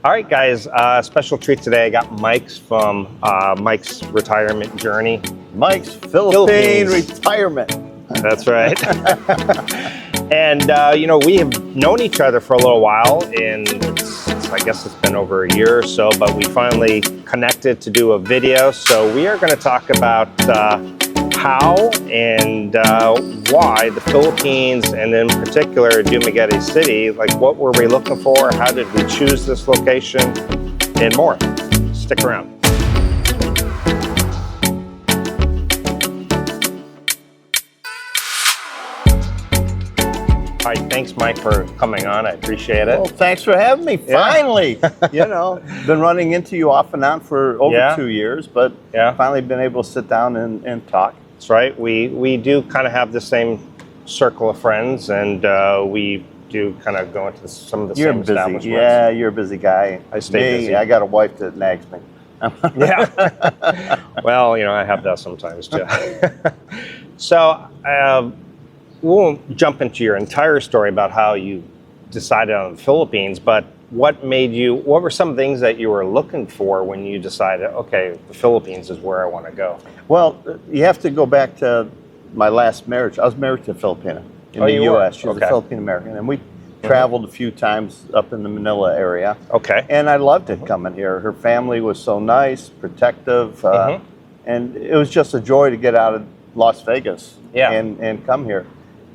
All right, guys, special treat today. I got Mike's from Mike's Retirement Journey. Mike's Philippine Retirement. That's right. And, we have known each other for a little while, and I guess it's been over a year or so, but we finally connected to do a video. So we are going to talk about how and why the Philippines, and in particular Dumaguete City, like what were we looking for, how did we choose this location, and more. Stick around. All right, thanks Mike for coming on, I appreciate it. Well, thanks for having me, finally. Been running into you off and on for over 2 years, but finally been able to sit down and talk. That's right. We do kind of have the same circle of friends, and we do kind of go into some of the same establishments. Yeah, you're a busy guy. I stay busy. I got a wife that nags me. Yeah. Well, I have that sometimes too. So we won't jump into your entire story about how you decided on the Philippines, but what were some things that you were looking for when you decided, okay, the Philippines is where I want to go? Well, you have to go back to my last marriage. I was married to a Filipina in the U.S. She was a Filipino American, and we traveled a few times up in the Manila area. Okay. And I loved it coming here. Her family was so nice, protective, and it was just a joy to get out of Las Vegas and come here.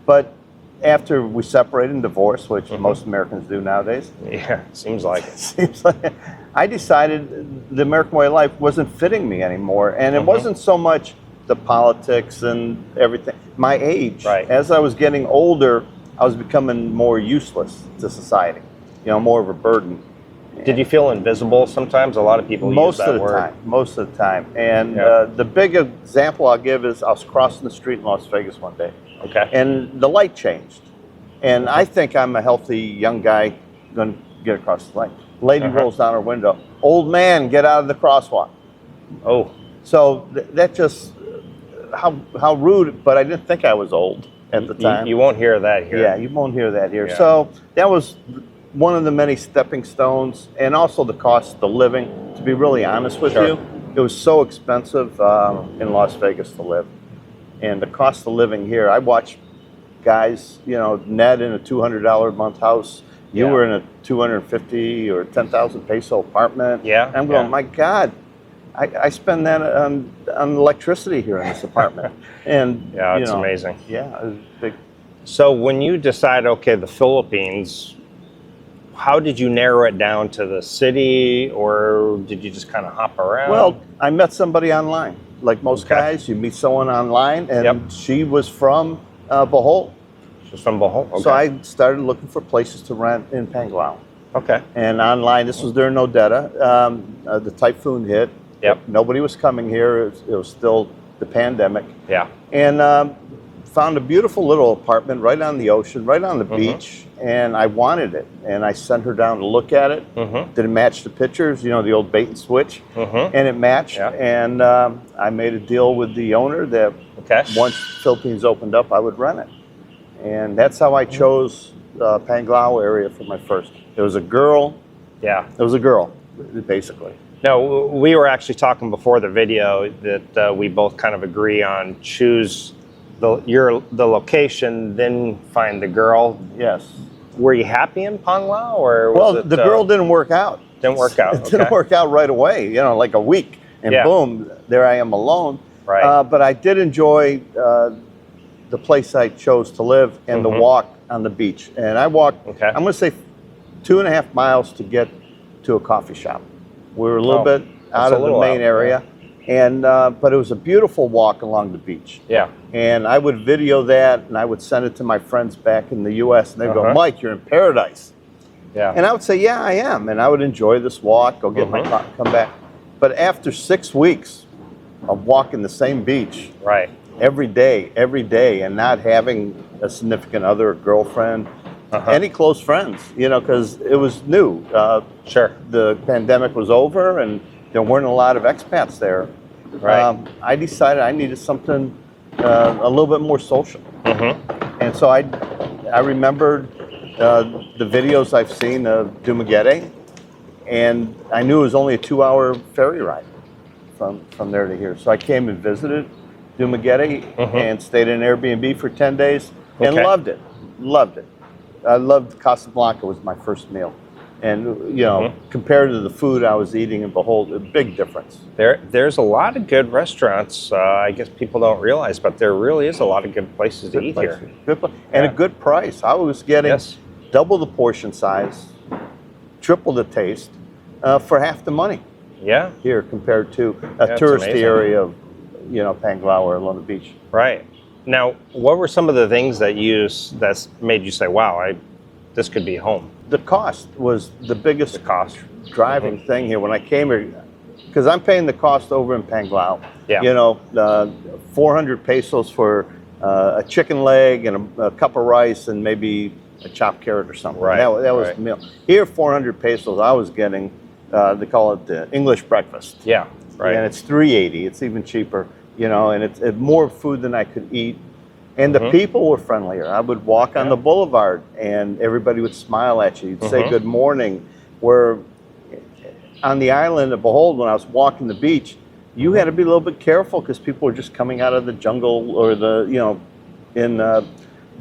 But after we separated and divorced, which most Americans do nowadays. Yeah, seems like it. I decided the American way of life wasn't fitting me anymore. And it wasn't so much the politics and everything. My age, as I was getting older, I was becoming more useless to society, more of a burden. Did you feel invisible sometimes? A lot of people use that word. Most of the time. And the big example I'll give is I was crossing the street in Las Vegas one day. Okay. And the light changed. And I think I'm a healthy young guy going to get across the light. Lady rolls down her window. Old man, get out of the crosswalk. Oh. So that just, how rude, but I didn't think I was old at the time. You won't hear that here. Yeah, you won't hear that here. Yeah. So that was one of the many stepping stones, and also the cost of the living. To be really honest with you, it was so expensive in Las Vegas to live. And the cost of living here, I watched guys, net in a $200 a month house. You were in a 250 or 10,000 peso apartment. Yeah. And I'm going, my God, I spend that on electricity here in this apartment. And it's amazing. Yeah, it was big. So when you decide, okay, the Philippines, how did you narrow it down to the city, or did you just kind of hop around? Well, I met somebody online. Like most guys, you meet someone online, and she was from Bohol. She's from Bohol? Okay. So I started looking for places to rent in Panglao. Okay. And online, this was during Odetta, the typhoon hit. Yep. Nobody was coming here. It was still the pandemic. Yeah. And found a beautiful little apartment right on the ocean, right on the beach, and I wanted it. And I sent her down to look at it. Did it match the pictures, the old bait and switch? And it matched. Yeah. And I made a deal with the owner that once Philippines opened up, I would rent it. And that's how I chose Panglao area for my first. It was a girl. Yeah. It was a girl, basically. No, we were actually talking before the video that we both kind of agree on choose the location, then find the girl. Yes. Were you happy in Panglao, or was the girl didn't work out. Didn't work out. It didn't work out right away. Like a week, and boom, there I am alone. Right. But I did enjoy the place I chose to live and the walk on the beach. And I walked. I'm going to say 2.5 miles to get to a coffee shop. We were a little bit out of the main area. And but it was a beautiful walk along the beach. Yeah. And I would video that, and I would send it to my friends back in the U.S. And they'd go, "Mike, you're in paradise." Yeah. And I would say, "Yeah, I am." And I would enjoy this walk, go get my coffee, come back. But after 6 weeks of walking the same beach, every day, and not having a significant other, a girlfriend, any close friends, because it was new. The pandemic was over, and there weren't a lot of expats there. I decided I needed something a little bit more social. And so I remembered the videos I've seen of Dumaguete, and I knew it was only a 2-hour ferry ride from there to here. So I came and visited Dumaguete and stayed in an Airbnb for 10 days and loved it. Loved it. I loved Casablanca was my first meal. And, you know, compared to the food I was eating in Behold, a big difference. There's a lot of good restaurants. I guess people don't realize, but there really is a lot of good places to eat here. And a good price. I was getting double the portion size, triple the taste for half the money. Yeah. Here compared to a touristy area of, you know, Panglao or Lona Beach. Right. Now, what were some of the things that's made you say, wow, this could be home? The cost was the biggest driving thing here. When I came here, because I'm paying the cost over in Panglao. Yeah. You know, 400 pesos for a chicken leg and a cup of rice and maybe a chopped carrot or something. Right. That was the meal. Here, 400 pesos, I was getting, they call it the English breakfast. Yeah. Right. And it's $3.80. It's even cheaper, you know, and it's more food than I could eat. And the people were friendlier. I would walk on the boulevard and everybody would smile at you. You'd say good morning. Where on the island of Behold, when I was walking the beach, you had to be a little bit careful because people were just coming out of the jungle or the, you know, in the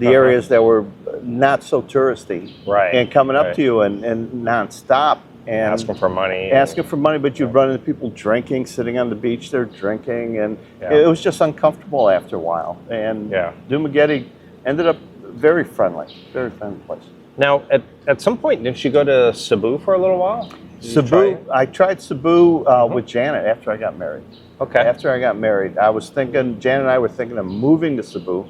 areas that were not so touristy. Right. And coming up to you and nonstop. And asking for money. Asking for money, but you'd run into people drinking, sitting on the beach there drinking, and it was just uncomfortable after a while. And Dumaguete ended up very friendly place. Now, at some point, didn't you go to Cebu for a little while? Cebu, I tried Cebu with Janet after I got married. Okay. After I got married, I was thinking, Janet and I were thinking of moving to Cebu.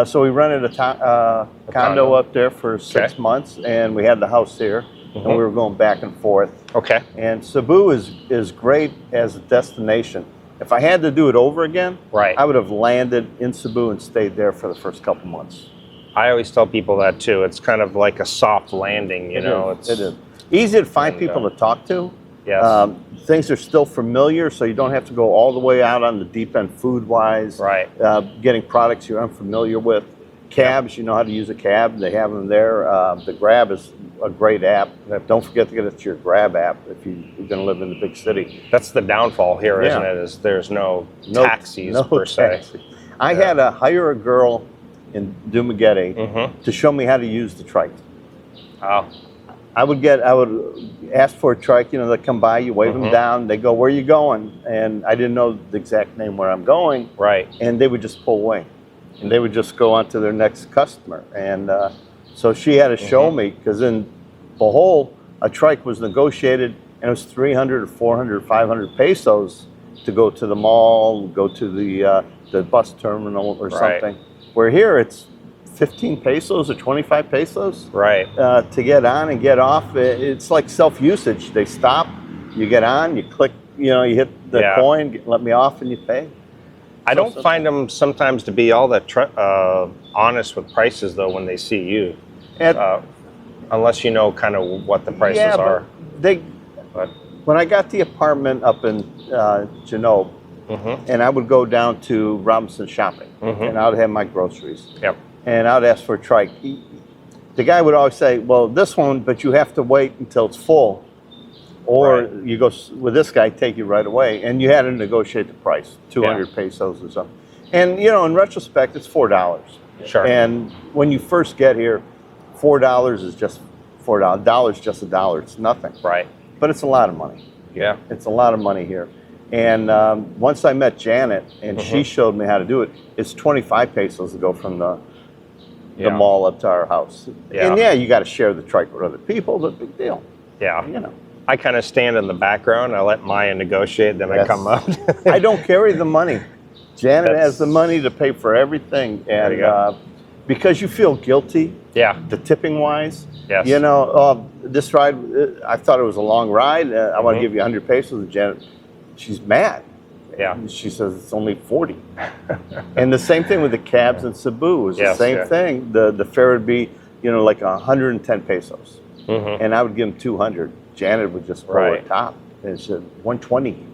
So we rented a condo up there for 6 months, and we had the house here. And we were going back and forth. Okay. And Cebu is great as a destination. If I had to do it over again, I would have landed in Cebu and stayed there for the first couple months. I always tell people that too. It's kind of like a soft landing, you know. It is. Easy to find people to talk to. Yes. Things are still familiar, so you don't have to go all the way out on the deep end food-wise. Right. Getting products you're unfamiliar with. Cabs, you know how to use a cab. They have them there. The Grab is a great app. Don't forget to get it to your Grab app if you're going to live in the big city. That's the downfall here, isn't it? Is there's no taxis per se. I had to hire a girl in Dumaguete to show me how to use the trike. Oh. I would ask for a trike, you know, they come by, you wave them down, they go, where are you going? And I didn't know the exact name where I'm going. Right. And they would just pull away. And they would just go on to their next customer. And so she had to show me, because in Behold, a trike was negotiated, and it was 300 or 400 or 500 pesos to go to the mall, go to the bus terminal or something. Where here, it's 15 pesos or 25 pesos to get on and get off. It's like self-usage. They stop, you get on, you click, you know, you hit the coin, let me off, and you pay. I don't find them sometimes to be all that honest with prices, though, when they see you. Unless you know kind of what the prices are. When I got the apartment up in Genoa, and I would go down to Robinson Shopping, and I would have my groceries. Yep. And I would ask for a trike. The guy would always say, well, this one, but you have to wait until it's full. Or you go with this guy, take you right away. And you had to negotiate the price, 200 pesos or something. And, you know, in retrospect, it's $4. Sure. And when you first get here, $4 is just $4. $1 is just $1. It's nothing. Right. But it's a lot of money. Yeah. It's a lot of money here. And once I met Janet, and she showed me how to do it, it's 25 pesos to go from the mall up to our house. Yeah. And you got to share the trike with other people, but big deal. Yeah. You know. I kind of stand in the background. I let Maya negotiate, then I come up. I don't carry the money. Janet has the money to pay for everything. And because you feel guilty, the tipping wise, you know, this ride, I thought it was a long ride. I want to give you 100 pesos. And Janet, she's mad. Yeah. She says it's only 40. And the same thing with the cabs in Cebu. It was the same thing. The fare would be, you know, like 110 pesos. And I would give them 200. Janet would just pull it top. And she said 120.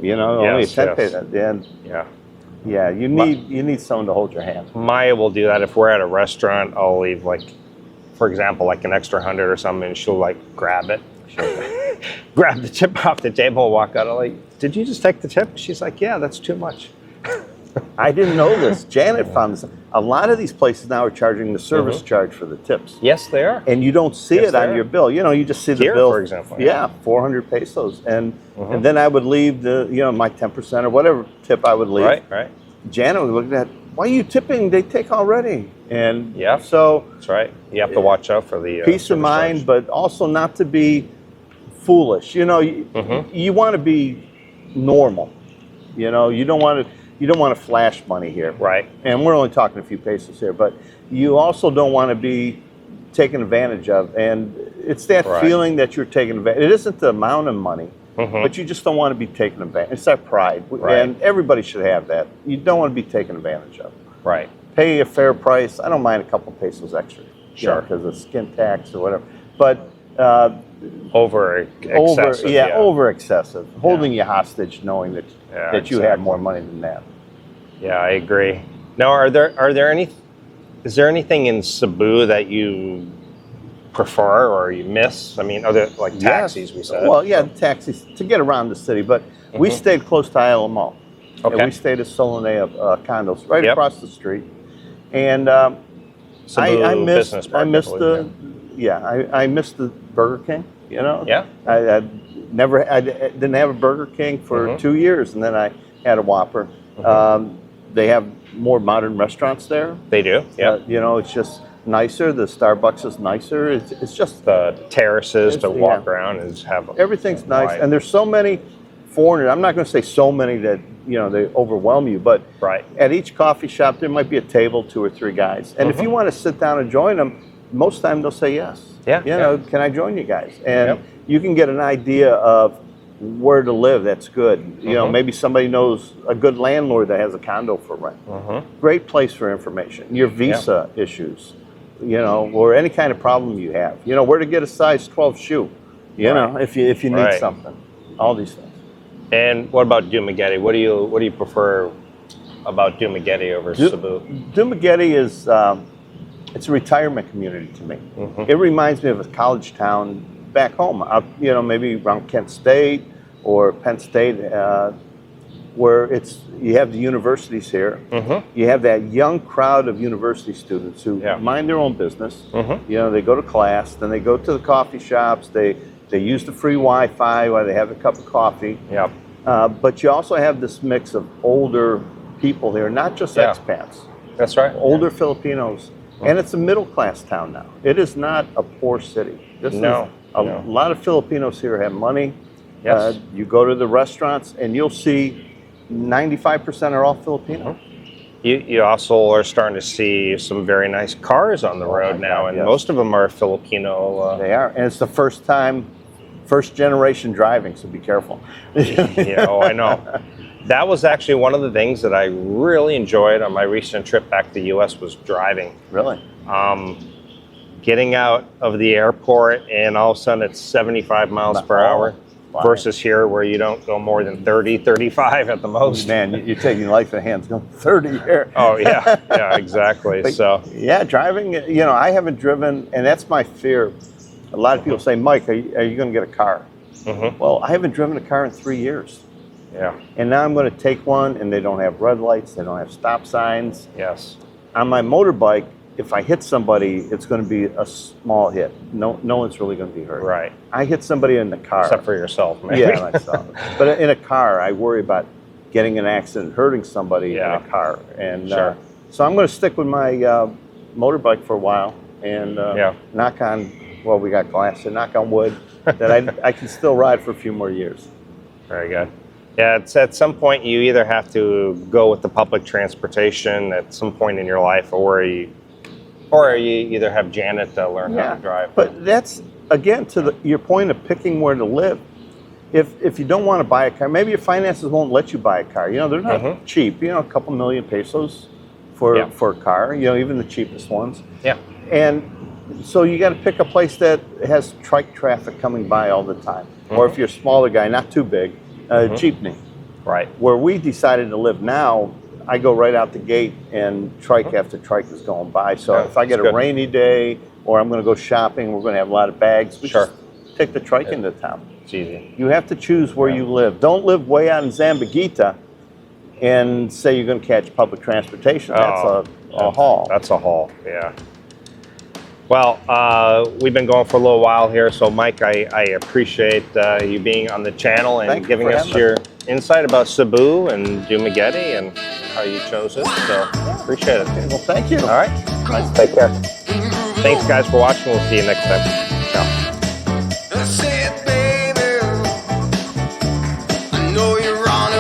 You know, only 10 pesos at the end. Yeah. Yeah, you need someone to hold your hand. Maya will do that. If we're at a restaurant, I'll leave, like, for example, like an extra 100 or something, and she'll like grab it. grab the tip off the table and walk out. I'm like, did you just take the tip? She's like, yeah, that's too much. I didn't know this. Janet found this. A lot of these places now are charging the service charge for the tips. Yes, they are. And you don't see it on your bill. You know, you just see the Here, bill. for example. Yeah, 400 pesos. And then I would leave the, you know, my 10% or whatever tip I would leave. Right. Janet would look at, why are you tipping? They take already. And so that's right. You have to watch out for the peace of mind, charge. but also not to be foolish. You know, you want to be normal. You know, you don't want to flash money here. Right. And we're only talking a few pesos here, but you also don't want to be taken advantage of. And it's that feeling that you're taking advantage. It isn't the amount of money, but you just don't want to be taken advantage. It's that pride. And everybody should have that. You don't want to be taken advantage of. Right. Pay a fair price. I don't mind a couple pesos extra. Sure. Because of skin tax or whatever. But over excessive. Holding you hostage knowing that you have more money than that. Yeah, I agree. Now, is there anything in Cebu that you prefer or you miss? I mean, other like taxis, we said. Well, yeah, taxis to get around the city, but we stayed close to Isle Mall. Okay. And we stayed at Solanea condos right across the street. And I missed the Burger King, you know? Yeah. I didn't have a Burger King for 2 years, and then I had a Whopper. They have more modern restaurants there. They do, yeah. You know, it's just nicer. The Starbucks is nicer. It's just the terraces to walk around and have everything's nice. And there's so many foreigners. I'm not going to say so many that, you know, they overwhelm you, but at each coffee shop there might be a table, 2 or 3 guys. And if you want to sit down and join them, most of the time they'll say yes. Yeah. You know, can I join you guys? And you can get an idea of where to live. That's good. You know, maybe somebody knows a good landlord that has a condo for rent. Great place for information. Your visa issues, you know, or any kind of problem you have. You know, where to get a size 12 shoe. You know, if you need something. All these things. And what about Dumaguete? What do you prefer about Dumaguete over Cebu? Dumaguete is it's a retirement community to me. It reminds me of a college town back home. You know, maybe around Kent State or Penn State, where you have the universities here. You have that young crowd of university students who mind their own business. You know, they go to class, then they go to the coffee shops. They use the free Wi-Fi while they have a cup of coffee. But you also have this mix of older people here, not just expats. That's right. Older Filipinos. And it's a middle-class town now. It is not a poor city. A lot of Filipinos here have money. Yes. You go to the restaurants, and you'll see 95% are all Filipino. You also are starting to see some very nice cars on the road now, and most of them are Filipino. They are, and it's the first generation driving, so be careful. I know. That was actually one of the things that I really enjoyed on my recent trip back to the U.S. was driving. Really? Getting out of the airport, and all of a sudden it's 75 miles per hour. Wow. Versus here where you don't go more than 30, 35 at the most. Man, you're taking life in hands going 30 here. Oh, yeah, exactly. But, yeah, driving, you know, I haven't driven, and that's my fear. A lot of people say, Mike, are you going to get a car? Well, I haven't driven a car in 3 years. Yeah. And now I'm going to take one, and they don't have red lights, they don't have stop signs. Yes. On my motorbike, if I hit somebody, it's going to be a small hit. No one's really going to be hurt. Right. I hit somebody in the car. Except for yourself, maybe. Yeah, myself. But in a car, I worry about getting an accident, hurting somebody in a car. And so I'm going to stick with my motorbike for a while and knock on, well, we got glass, and knock on wood, that I can still ride for a few more years. Very good. Yeah, it's at some point you either have to go with the public transportation at some point in your life, or you either have Janet to learn how to drive. But that's, again, to your point of picking where to live. If you don't want to buy a car, maybe your finances won't let you buy a car. You know, they're not cheap. You know, a couple million pesos for a car, you know, even the cheapest ones. Yeah. And so you got to pick a place that has trike traffic coming by all the time. Or if you're a smaller guy, not too big, jeepney. Right. Where we decided to live now, I go right out the gate, and trike after trike is going by. So if I get a rainy day, or I'm going to go shopping, we're going to have a lot of bags, we just take the trike into town. It's easy. You have to choose where you live. Don't live way out in Zamboguita and say you're going to catch public transportation. That's a haul. That's a haul, yeah. Well, we've been going for a little while here, so Mike, I appreciate you being on the channel and giving us your insight about Cebu and Dumaguete and how you chose it. So appreciate it. Well, thank you. All right. Take care. Thanks, guys, for watching. We'll see you next time.